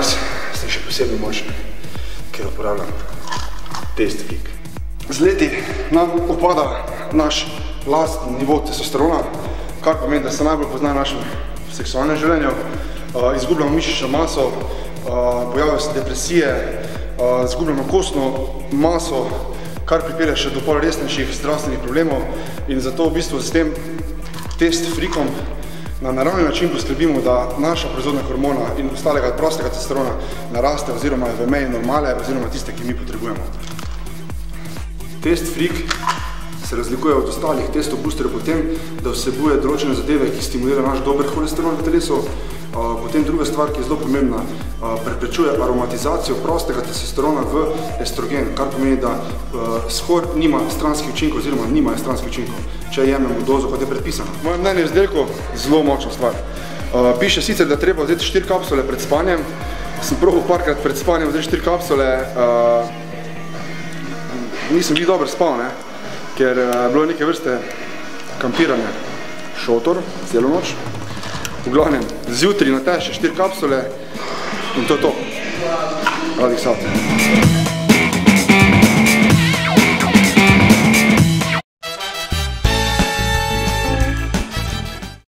Danes sem še posebno močen, ker uporabljam Test Freak. Z leti nam upada naš lastni nivo testosterona, kar pomeni, da se najbolj pozna v našem seksualnem življenju. Izgubljamo mišično maso, pojavljajo se depresije, izgubljamo kostno maso, kar pripelje še do pol resnejših zdravstvenih problemov in zato v bistvu s tem Test Freakom na naravni način poskrbimo, da naša proizvodnja hormona in ostalega prostega testosterona naraste oziroma je v meji normale oziroma tiste, ki mi potrebujemo. Test Freak se razlikuje od ostalih testov boosterjev po tem, da vsebuje določene zadeve, ki stimulirajo naš dober holesterol v telesu. Potem druga stvar, ki je zelo pomembna, preprečuje aromatizacijo prostega testosterona v estrogen, kar pomeni, da skoraj nima stranskih učinkov oziroma nimajo stranskih učinkov, če jemljamo dozo, kot je predpisano. Moje mnenje je izdelku zelo močna stvar. Piše sicer, da treba vzeti 4 kapsule pred spanjem. Sem probal parkrat pred spanjem vzeti 4 kapsule. Nisem bil dobro spal, ker je bilo neke vrste kampiranje. Šotor, celo noč. V glavnem, zjutraj natež 4 kapsule in to je to. Radi sad.